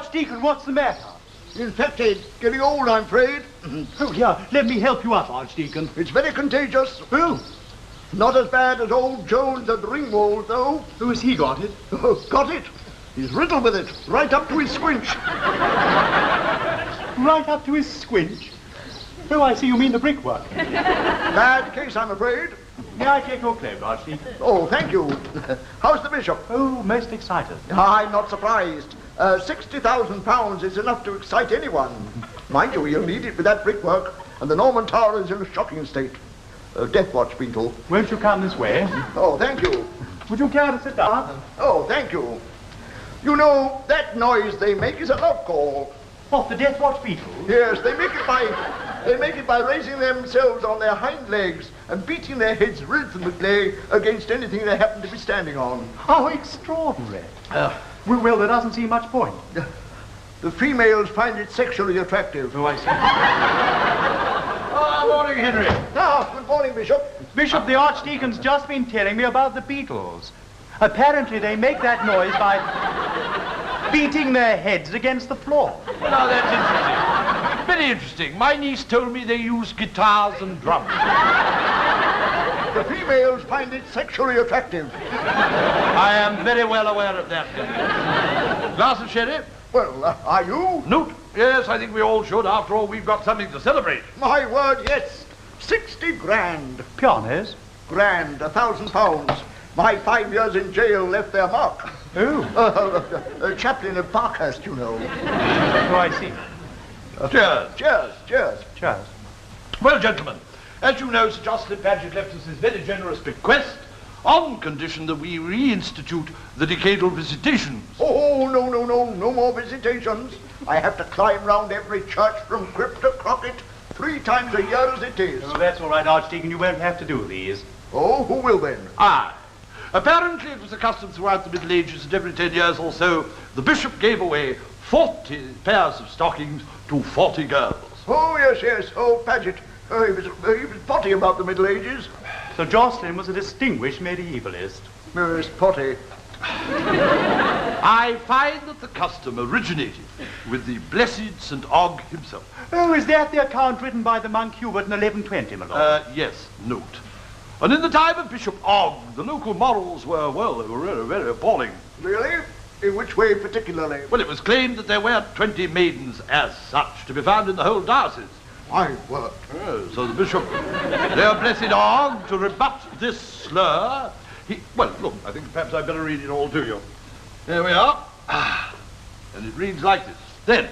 Archdeacon, what's the matter? Infected, getting old, I'm afraid. Oh, yeah, let me help you up, Archdeacon. It's very contagious. Oh, Not as bad as old Jones at Ringwald, though. who has he got it? Oh, got it? He's riddled with it, right up to his squinch. Right up to his squinch? Oh, I see you mean the brickwork. Bad case, I'm afraid. May I take your cloak, Archdeacon? Oh, thank you. How's the bishop? Oh, most excited. I'm not surprised. £60,000 is enough to excite anyone. Mind you, you'll need it with that brickwork, and the Norman Tower is in a shocking state. Death watch beetle. Won't you come this way? Oh, thank you. Would you care to sit down? Oh, thank you. You know, that noise they make is a love call. What, the Death Watch beetle? Yes, they make it by raising themselves on their hind legs and beating their heads rhythmically against anything they happen to be standing on. How extraordinary. Well, there doesn't seem much point. The females find it sexually attractive. Oh, I see. Morning, Henry. Ah, good morning, Bishop. Bishop, the Archdeacon's just been telling me about the beetles. Apparently they make that noise by beating their heads against the floor. Well, now, that's interesting. Very interesting. My niece told me they use guitars and drums. The females find it sexually attractive. I am very well aware of that. Glass of sherry? Well, are you? Newt? Yes, I think we all should. After all, we've got something to celebrate. My word, yes. 60 grand. Pianos? Grand, £1,000. My 5 years in jail left their mark. Oh. Chaplain of Parkhurst, you know. Oh, I see. Cheers. Cheers, cheers. Cheers. Well, gentlemen, as you know, Sir Jocelyn Paget left us his very generous bequest on condition that we reinstitute the decadal visitations. Oh, no more visitations. I have to climb round every church from crypt to crocket 3 times a year as it is. Oh, that's all right, Archdeacon. You won't have to do these. Oh, who will then? Aye. Apparently it was a custom throughout the Middle Ages that every 10 years or so the bishop gave away 40 pairs of stockings to 40 girls. Oh, yes. Oh, Paget. He was potty about the Middle Ages. Sir Jocelyn was a distinguished medievalist. Yes, potty. I find that the custom originated with the blessed St. Og himself. Oh, is that the account written by the monk Hubert in 1120, my lord? Yes, note. And in the time of Bishop Og, the local morals were, well, they were really very appalling. Really? In which way particularly? Well, it was claimed that there weren't 20 maidens as such to be found in the whole diocese. My word. So the bishop, their blessed Og, to rebut this slur, well, look, I think perhaps I'd better read it all to you. Here we are. And it reads like this. Then,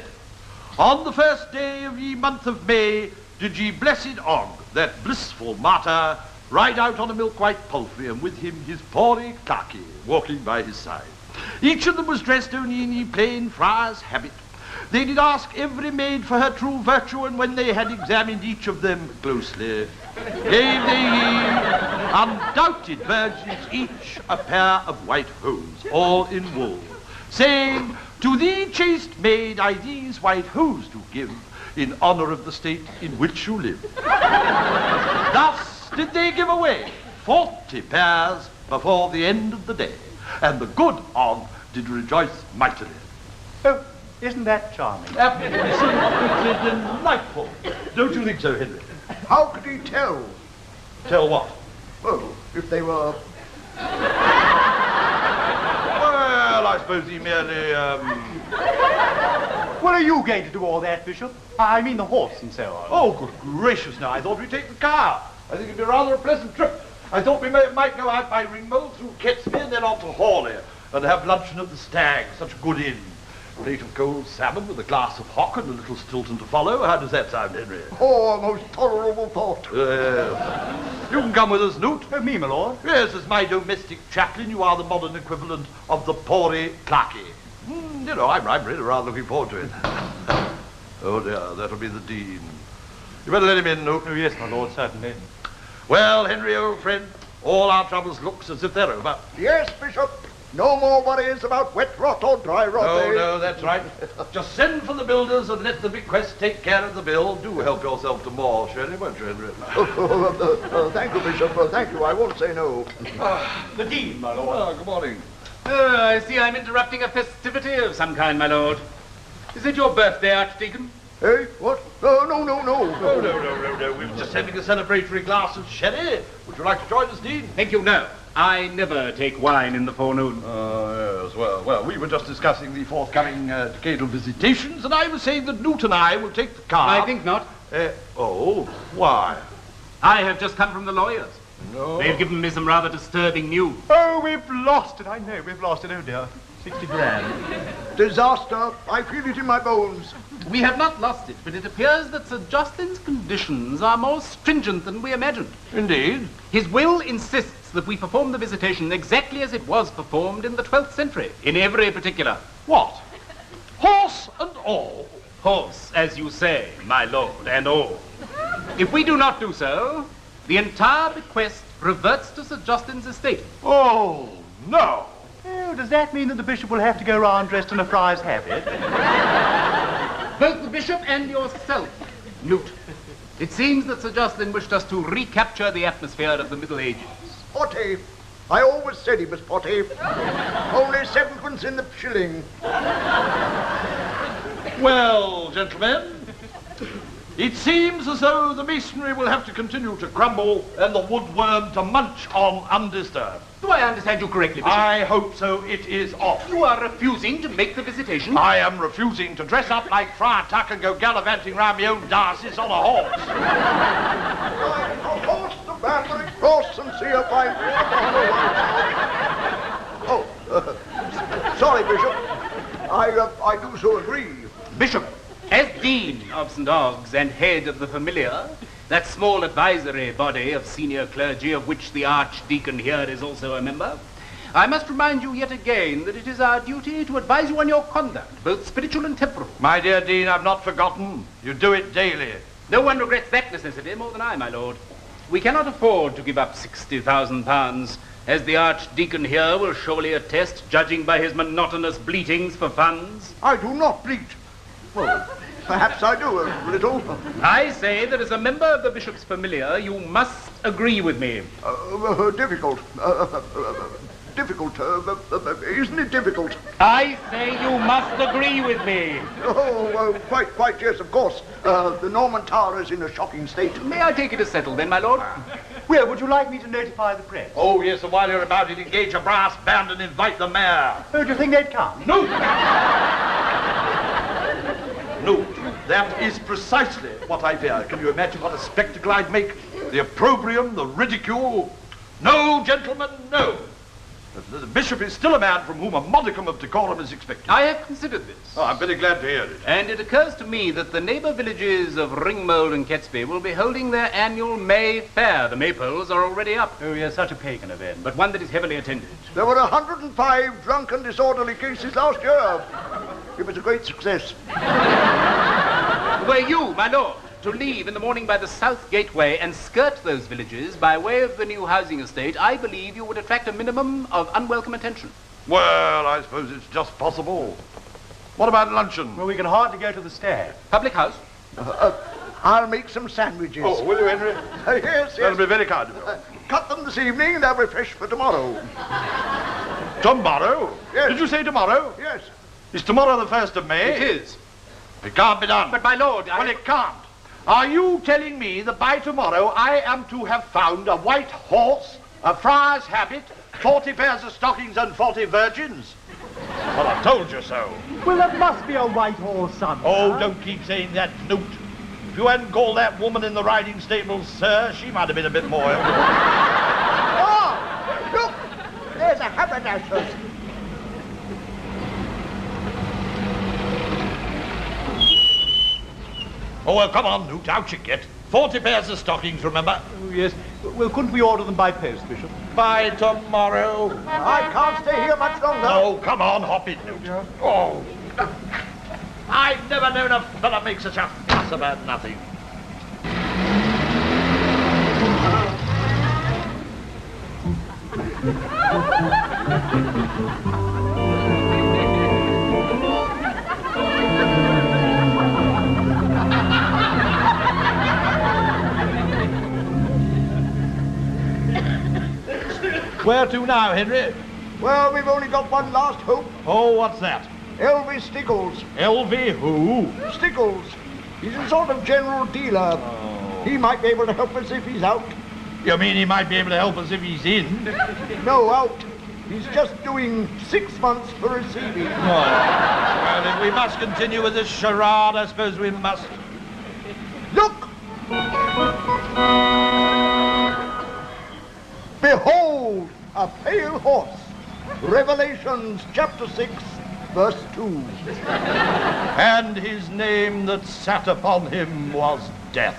on the first day of ye month of May, did ye blessed Og, that blissful martyr, ride out on a milk-white palfrey, and with him his pory clerky, walking by his side. Each of them was dressed only in ye plain friar's habit. They did ask every maid for her true virtue, and when they had examined each of them closely, gave they ye undoubted virgins each a pair of white hose, all in wool, saying, to thee, chaste maid, I these white hose do give, in honour of the state in which you live. Thus did they give away 40 pairs before the end of the day, and the good Og did rejoice mightily. Oh, isn't that charming? Absolutely delightful. Don't you think so, Henry? How could he tell? Tell what? Well, if they were... Well, I suppose he merely, Well, are you going to do all that, Bishop? I mean the horse and so on. Oh, good gracious, now, I thought we'd take the car. I think it'd be rather a pleasant trip. I thought we might go out by Ringmo through Ketsby and then on to Hare and have luncheon at the Stag, such a good inn. A plate of cold salmon with a glass of hock and a little Stilton to follow. How does that sound, Henry? Oh, a most tolerable thought. You can come with us, Newt. Oh, me, my lord? Yes, as my domestic chaplain, you are the modern equivalent of the pory clerky. You know, I'm really rather looking forward to it. Oh, dear, that'll be the dean. You better let him in, Newt. Oh, yes, my lord, certainly. Well, Henry, old friend, all our troubles looks as if they're over. Yes, Bishop. No more worries about wet rot or dry rot, No, eh? no, that's right. Just send for the builders and let the bequest take care of the bill. Do help yourself to more, Shirley, won't you, Henry? Thank you, Bishop. Thank you. I won't say no. The dean, my lord. Oh, good morning. I see I'm interrupting a festivity of some kind, my lord. Is it your birthday, Archdeacon? Hey, what? No. Oh, no. We were just having a celebratory glass of sherry. Would you like to join us, Dean? Thank you, no. I never take wine in the forenoon. Yes, well, we were just discussing the forthcoming decadal visitations, and I was saying that Newt and I will take the car. I think not. Why? I have just come from the lawyers. No. They've given me some rather disturbing news. Oh, we've lost it. I know, we've lost it. Oh, dear. 60 grand. Disaster. I feel it in my bones. We have not lost it, but it appears that Sir Jocelyn's conditions are more stringent than we imagined. Indeed. His will insists that we perform the visitation exactly as it was performed in the 12th century, in every particular. What? Horse and all? Horse, as you say, my lord, and all. If we do not do so, the entire bequest reverts to Sir Jocelyn's estate. Oh, no. Oh, does that mean that the bishop will have to go round dressed in a friar's habit? Both the bishop and yourself, Newt. It seems that Sir Jocelyn wished us to recapture the atmosphere of the Middle Ages. Potty. I always said he was potty. Only 7pence in the shilling. Well, gentlemen, it seems as though the masonry will have to continue to crumble and the woodworm to munch on undisturbed. Do I understand you correctly, Bishop? I hope so. It is off. You are refusing to make the visitation? I am refusing to dress up like Friar Tuck and go gallivanting round my own diocese on a horse. I'll horse the Banbury Cross and see if I... sorry, Bishop. I do so agree. Bishop, as Dean of St. Ogg's and head of the Familiar, that small advisory body of senior clergy of which the Archdeacon here is also a member, I must remind you yet again that it is our duty to advise you on your conduct, both spiritual and temporal. My dear Dean, I've not forgotten. You do it daily. No one regrets that necessity more than I, my lord. We cannot afford to give up £60,000, as the Archdeacon here will surely attest, judging by his monotonous bleatings for funds. I do not bleat. Well, perhaps I do a little. I say that as a member of the Bishop's Familiar, you must agree with me. Difficult. Difficult. Isn't it difficult? I say you must agree with me. Oh, quite, yes, of course. The Norman Tower is in a shocking state. May I take it as settled then, my lord? Well, would you like me to notify the press? Oh, yes, and while you're about it, engage a brass band and invite the mayor. Oh, do you think they'd come? No! No, that is precisely what I fear. Can you imagine what a spectacle I'd make? The opprobrium, the ridicule. No, gentlemen, no. The bishop is still a man from whom a modicum of decorum is expected. I have considered this. Oh, I'm very glad to hear it. And it occurs to me that the neighbour villages of Ringmold and Catesby will be holding their annual May Fair. The maypoles are already up. Oh, yes, such a pagan event. But one that is heavily attended. There were 105 drunken disorderly cases last year. It was a great success. Were you, my lord, to leave in the morning by the south gateway and skirt those villages by way of the new housing estate, I believe you would attract a minimum of unwelcome attention. Well, I suppose it's just possible. What about luncheon? Well, we can hardly go to the Stag. Public house? I'll make some sandwiches. Oh, will you, Henry? Yes. That'll be very kind of you. Cut them this evening, they'll be fresh for tomorrow. Tomorrow? Yes. Did you say tomorrow? Yes. Is tomorrow the 1st of May? It is. It can't be done. But, my lord, Well, it can't. Are you telling me that by tomorrow I am to have found a white horse, a friar's habit, 40 pairs of stockings and 40 virgins? Well, I told you so. Well, there must be a white horse somewhere. Oh, don't keep saying that, Newt. If you hadn't called that woman in the riding stables, sir, she might have been a bit more. Oh, look, there's a haberdasher's. Oh, well, come on, Newt, out you get. 40 pairs of stockings, remember? Oh, yes. Well, couldn't we order them by post, Bishop? By tomorrow. I can't stay here much longer. Oh, come on, hop it, Newt. Oh. I've never known a fella make such a fuss about nothing. Where to now, Henry? Well, we've only got one last hope. Oh, what's that? L.V. Stickles. L.V. who? Stickles. He's a sort of general dealer. Oh. He might be able to help us if he's out. You mean he might be able to help us if he's in? No, out. He's just doing 6 months for receiving. Oh. Well, if we must continue with this charade, I suppose we must. Look! Behold, a pale horse. Revelations chapter 6, verse 2. And his name that sat upon him was Death.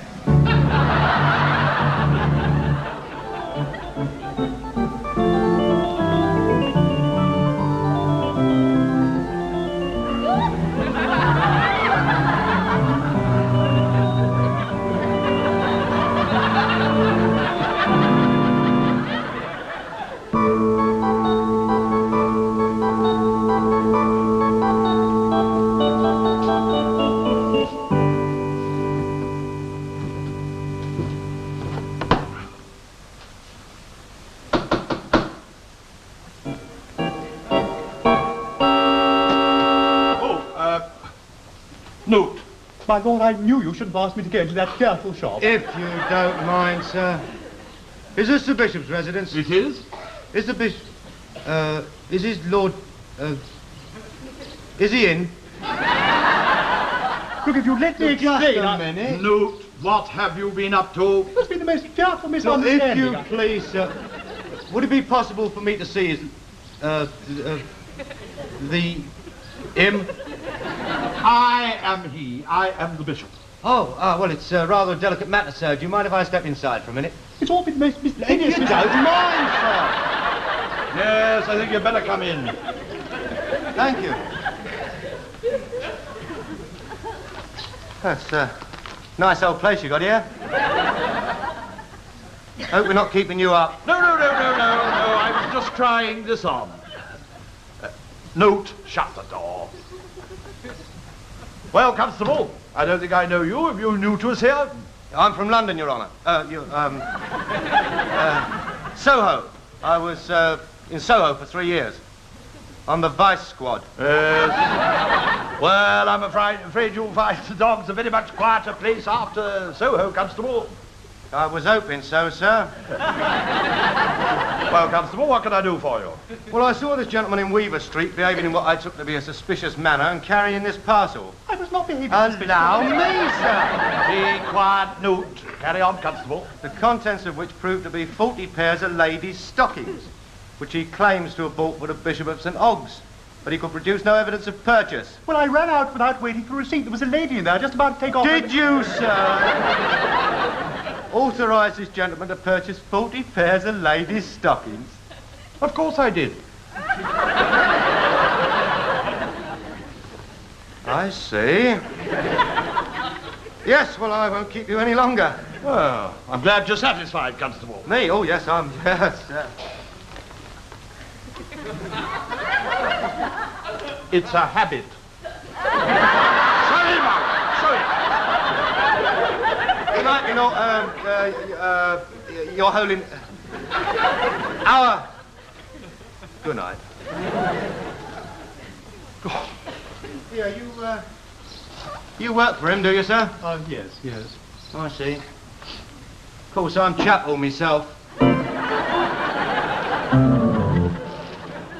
Note. My lord, I knew you shouldn't ask me to go into that fearful shop. If you don't mind, sir. Is this the bishop's residence? It is? Is the bishop... is his lord... is he in? Look, if you let me Just explain... a minute. Note, what have you been up to? It must be the most fearful Look, misunderstanding. if you please, sir. Would it be possible for me to see his... the... him? I am he. I am the bishop. Oh, well, it's rather a delicate matter, sir. Do you mind if I step inside for a minute? It's all been the most If miscellaneous... you don't mind, sir. Yes, I think you'd better come in. Thank you. That's a nice old place you got here. Hope we're not keeping you up. No. I was just trying this on. Note, shut the door. Well, Constable, I don't think I know you. If you're new to us here. I'm from London, Your Honour. Soho. I was in Soho for 3 years. On the vice squad. Yes. Well, I'm afraid you'll find the dogs a very much quieter place after Soho, Constable. I was hoping so, sir. Well, Constable, what can I do for you? Well, I saw this gentleman in Weaver Street behaving in what I took to be a suspicious manner and carrying this parcel. I was not behaving Allow me, sir. Be quiet, Newt. Carry on, Constable. The contents of which proved to be 40 pairs of ladies' stockings, which he claims to have bought for the Bishop of St. Ogg's, but he could produce no evidence of purchase. Well, I ran out without waiting for a receipt. There was a lady in there just about to take off... Did you, sir, authorise this gentleman to purchase 40 pairs of ladies' stockings? Of course I did. I see. Yes, well, I won't keep you any longer. Well, I'm glad you're satisfied, Constable. Me? Oh, yes, yes. It's a habit. Sorry, Mark. Sorry. Good night, Your Holiness. Our... Good night. Yeah, you work for him, do you, sir? Yes. I see. Of course, I'm chapel myself.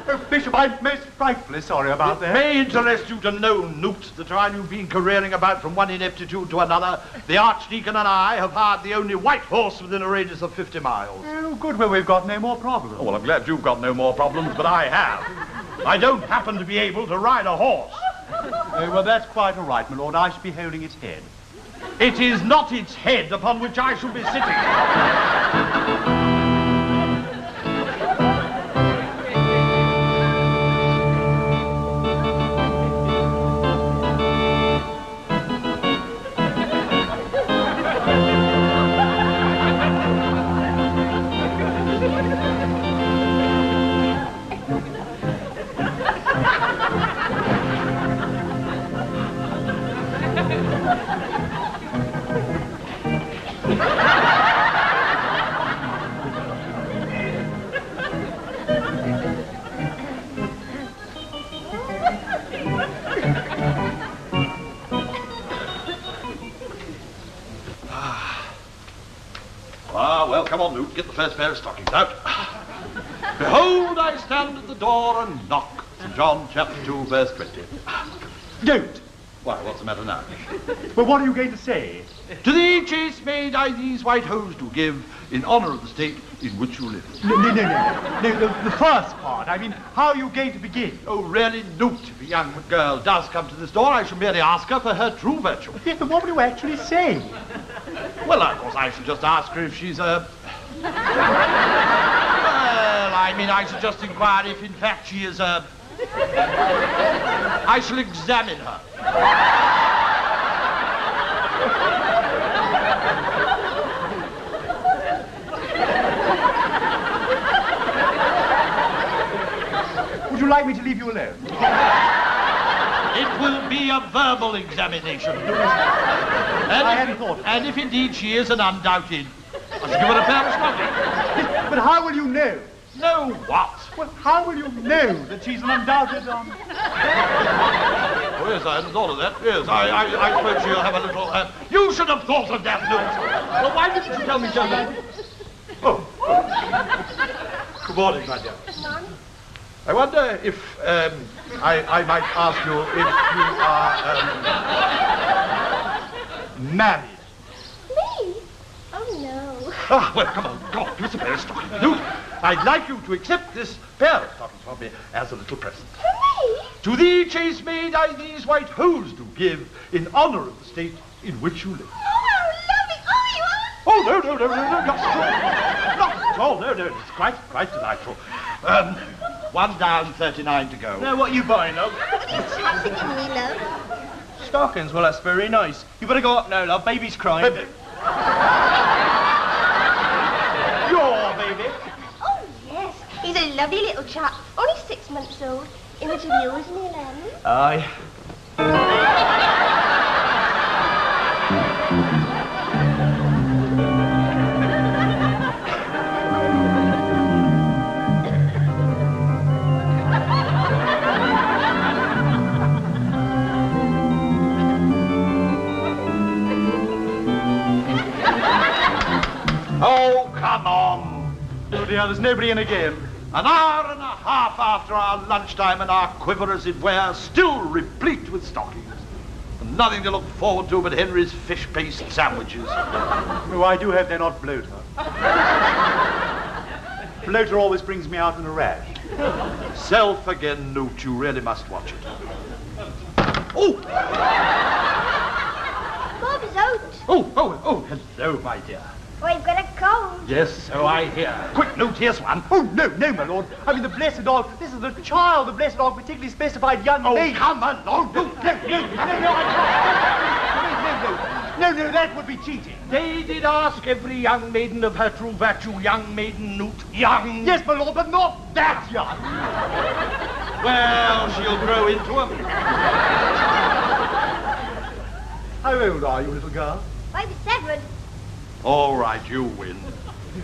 Oh, Bishop, I'm most frightfully sorry about It that. may interest you to know, Newt, that while you've been careering about from one ineptitude to another, the Archdeacon and I have hired the only white horse within a radius of 50 miles. Oh, good, well, we've got no more problems. Oh, well, I'm glad you've got no more problems, but I have. I don't happen to be able to ride a horse. Well, that's quite all right, my lord. I should be holding its head. It is not its head upon which I shall be sitting. come on, Luke, get the first pair of stockings out. Behold, I stand at the door and knock. St. John chapter 2, verse 20. Don't. Why, what's the matter now? But what are you going to say? To thee, chaste maid, I these white hose do give, in honour of the state in which you live. No, the first part. I mean, how are you going to begin? Oh, really, Newt, if a young girl does come to this door, I shall merely ask her for her true virtue. Yes, but what will you actually say? Well, of course, I shall just ask her if she's a... Well, I mean, I shall just inquire if, in fact, she is a... I shall examine her. Would you like me to leave you alone? It will be a verbal examination. I hadn't thought of that. And if indeed she is an undoubted, I shall give her a pair of stockings. But how will you know? Know what? Well, how will you know that she's an undoubted, Oh, yes, I hadn't thought of that. Yes, I suppose she'll have a little... You should have thought of that, Luke. Well, why didn't you tell me so? Oh. Good morning, my dear. Good morning. I wonder if I might ask you if you are married. Me? Oh, no. Ah, well, come on, give us a pair of stockings. Luke, I'd like you to accept this pair of stockings from me as a little present. For me? To thee, chaste maid, I these white hose do give, in honour of the state in which you live. Oh, lovely. Oh, you are? Oh, no, not at all. Not at all, no, it's quite delightful. 1 down, 39 to go. Now, what are you buying, love? What are you chatting to me, love? Stockings? Well, that's very nice. You better go up now, love. Baby's crying. Baby. your baby? Oh, yes. He's a lovely little chap. Only 6 months old. Image of you, isn't he, Len? Aye. Oh, come on. Oh, dear, there's nobody in again. An hour and a half after our lunchtime and our quiver, as it were, still replete with stockings. And nothing to look forward to but Henry's fish-paste sandwiches. Oh, I do hope they're not bloater. Bloater always brings me out in a rash. Self again, Newt, you really must watch it. Oh! Bob is out. Oh, hello, my dear. Oh, you've got a cold. Yes, so I hear. Quick, Newt, here's one. Oh, no, my lord. I mean, the blessed dog. This is the child. The blessed dog particularly specified young Oh, lady. come along, Newt. No, that would be cheating. They did ask every young maiden of her true virtue, young maiden, Newt, young. Yes, my lord, but not that young. Well, she'll grow into 'em. How old are you, little girl? 5 to 7. All right, you win.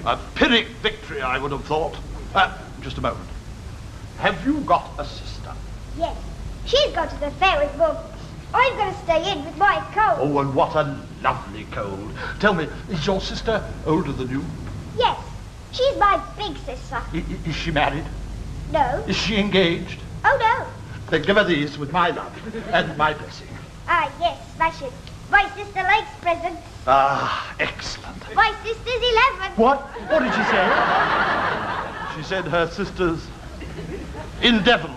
A Pyrrhic victory, I would have thought. Just a moment. Have you got a sister? Yes. She's gone to the fair with Bob. I'm going to stay in with my cold. Oh, and what a lovely cold. Tell me, is your sister older than you? Yes. She's my big sister. Is she married? No. Is she engaged? Oh, no. Then give her these with my love and my blessing. Ah, yes, smashing. My sister likes presents. Ah, excellent. My sister's 11. What? What did she say? She said her sister's in Devon.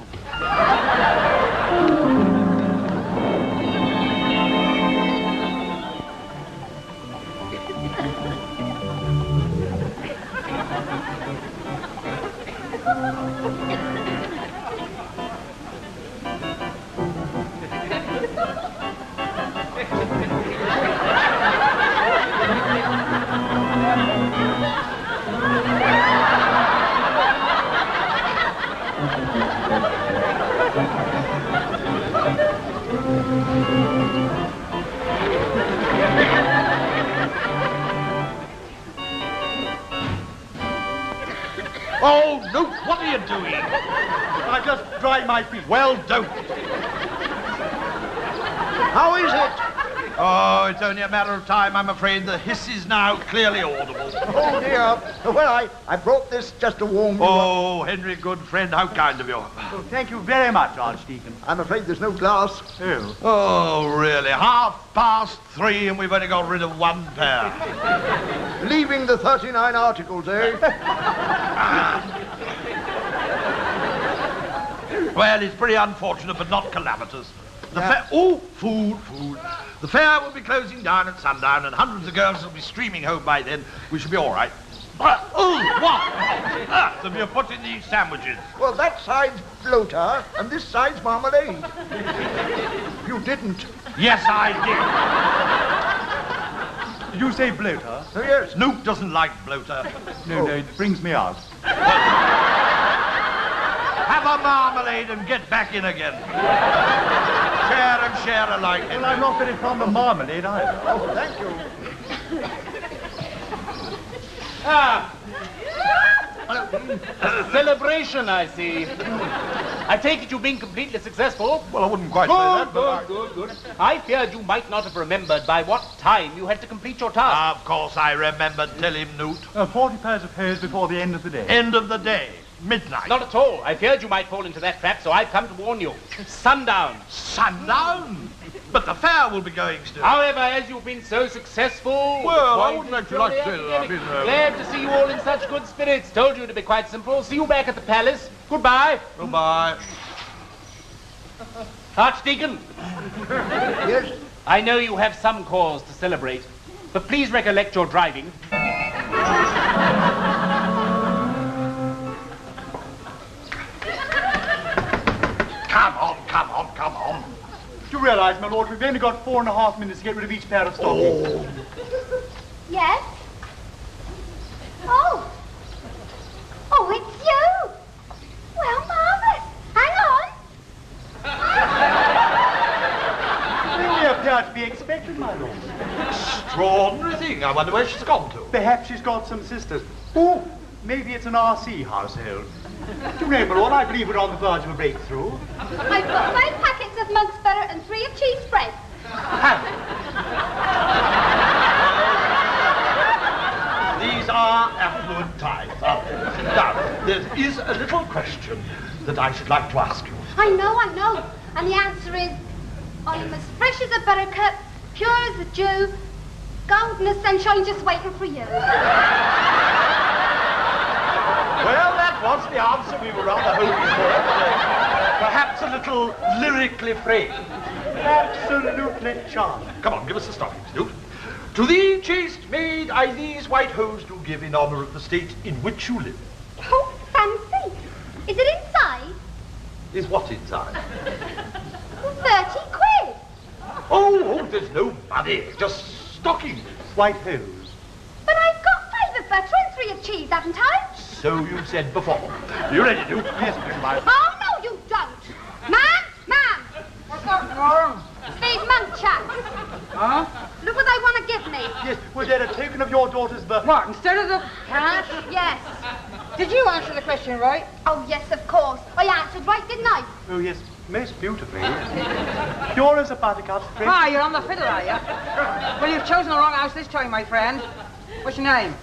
Oh, Luke, what are you doing? I just dried my feet. Well, don't. How is it? Oh, it's only a matter of time, I'm afraid. The hiss is now clearly audible. Oh, dear. Well, I brought this just to warm you up. Oh, Henry, good friend, how kind of you. Well, thank you very much, Archdeacon. I'm afraid there's no glass. Oh. Oh, really? 3:30 and we've only got rid of one pair. Leaving the 39 articles, eh? Well, it's pretty unfortunate, but not calamitous. Food. The fair will be closing down at sundown, and hundreds of girls will be streaming home by then. We should be all right. What? Have you put in these sandwiches? Well, that side's bloater, and this side's marmalade. You didn't. Yes, I Did you say bloater? Oh, yes. did. Snoop doesn't like bloater. No, it brings me out. Have a marmalade and get back in again. Share alike. Well, I'm not very fond of marmalade either. Oh, thank you. A celebration, I see. I take it you've been completely successful. Well, I wouldn't quite say that, but... Good. I feared you might not have remembered by what time you had to complete your task. Of course I remembered. Tell him, Newt. 40 pairs of hose before the end of the day. End of the day. Midnight. Not at all. I feared you might fall into that trap, so I've come to warn you. Sundown. Sundown? But the fair will be going still. However, as you've been so successful... Well, I quite wouldn't actually like to say that I've been... Glad to see you all in such good spirits. Told you to be quite simple. See you back at the palace. Goodbye. Goodbye. Archdeacon, Yes? I know you have some cause to celebrate, but please recollect your driving. Come on. Do you realise, my lord, we've only got 4.5 minutes to get rid of each pair of stockings. Yes? Oh, it's you. Well, marvellous. Hang on. We appear to be expected, my lord. Extraordinary thing. I wonder where she's gone to. Perhaps she's got some sisters. Oh, maybe it's an RC household. Do you know, my lord, I believe we're on the verge of a breakthrough. I've got 5 packets of monk's butter and 3 of cheese spread. These are affluent times, aren't they? Now, there is a little question that I should like to ask you. I know. And the answer is, I'm as fresh as a buttercup, pure as a dew, golden as sunshine just waiting for you. Well, that was the answer we were rather hoping for. Perhaps a little lyrically framed. Absolutely charming. Come on, give us the stockings, Duke. To thee, chaste maid, I these white hose do give in honour of the state in which you live. Oh, fancy. Is it inside? Is what inside? 30 quid. Oh, there's no money, just stockings. White hose. But I've got 5 of butter and 3 of cheese, haven't I? So you said before. You ready, Duke? Yes, my lord. Oh, no, you don't. Ma'am. What's that, Norm? It's these monk chaps. Huh? Look what they want to give me. Yes, was there a token of your daughter's birth? What, instead of the cash? Yes. Did you answer the question right? Oh, yes, of course. I answered right, didn't I? Oh, yes, most beautifully. Pure as a buttercup. Ah, you're on the fiddle, are you? Well, you've chosen the wrong house this time, my friend. What's your name?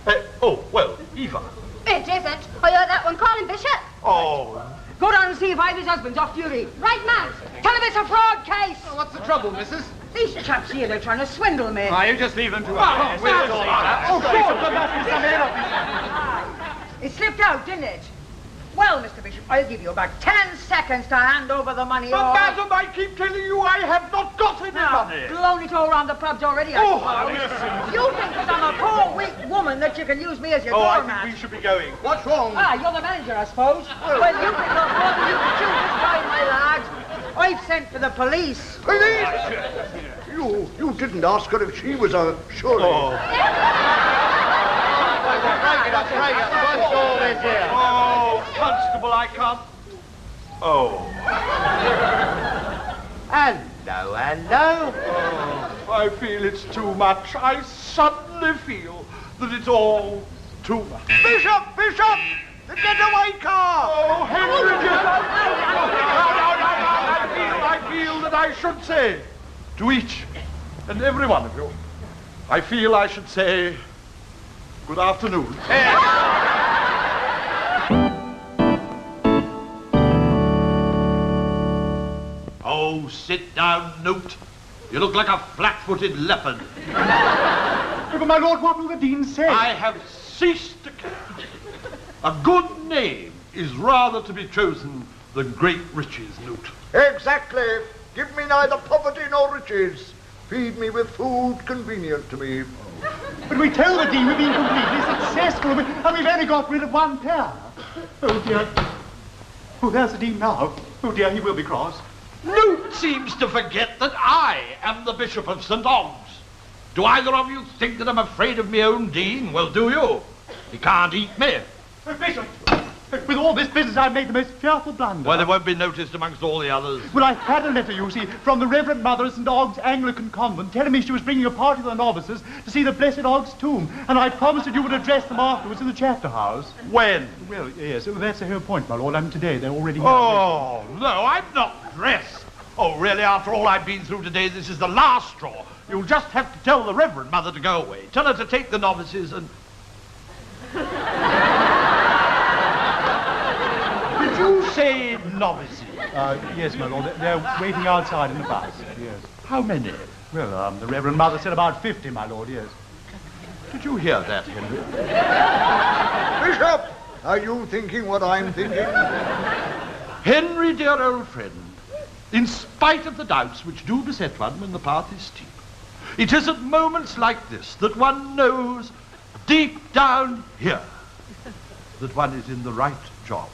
Well, Eva. It isn't. I heard that one calling Bishop. Oh. Go down and see if Ivy's husband's off duty. Right, ma'am. Tell him it's a fraud case. What's the trouble, missus? These chaps here, they're trying to swindle me. You just leave them to us. There must be some error. It slipped out, didn't it? Well, Mr. Bishop, I'll give you about 10 seconds to hand over the money. But, madam, I keep telling you I have not got any money. Blown it all round the pubs already, I suppose. You think because I'm a poor, weak woman that you can use me as your I doormat? think we should be going. What's wrong? You're the manager, I suppose. Well, you can look more than you can chew this time, my lad. I've sent for the police. Police! You didn't ask her if she was a surely. Break it up. What's all this here? Oh, Constable, I can't... Oh. Hello. Oh, I feel it's too much. I suddenly feel that it's all too much. Bishop! The getaway car! Oh, Henry, I feel that I should say to each and every one of you, I feel I should say good afternoon. Oh, sit down, Newt. You look like a flat-footed leopard. But my lord, what will the Dean say? I have ceased to care. A good name is rather to be chosen than great riches, Newt. Exactly. Give me neither poverty nor riches. Feed me with food convenient to me. But we tell the Dean we've been completely successful, and we've only got rid of one pair. Oh, dear. Oh, there's the Dean now. Oh, dear, he will be cross. Newt seems to forget that I am the Bishop of St. Ogg's. Do either of you think that I'm afraid of my own Dean? Well, do you? He can't eat me. Bishop, with all this business, I've made the most fearful blunder. Well, it won't be noticed amongst all the others. Well, I had a letter, you see, from the Reverend Mother of St. Ogg's Anglican Convent, telling me she was bringing a party of the novices to see the Blessed Ogg's tomb, and I promised that you would address them afterwards in the chapter house. When? Well, yes, that's the whole point, my lord. Today, they're already here. Oh, no, I'm not dressed. Oh, really, after all I've been through today, this is the last straw. You'll just have to tell the Reverend Mother to go away. Tell her to take the novices and... Did you say novices? Yes, my lord. They're waiting outside in the bus. Yes. How many? Well, the Reverend Mother said about 50, my lord, yes. Did you hear that, Henry? Bishop, are you thinking what I'm thinking? Henry, dear old friend, in spite of the doubts which do beset one when the path is steep, it is at moments like this that one knows deep down here that one is in the right job.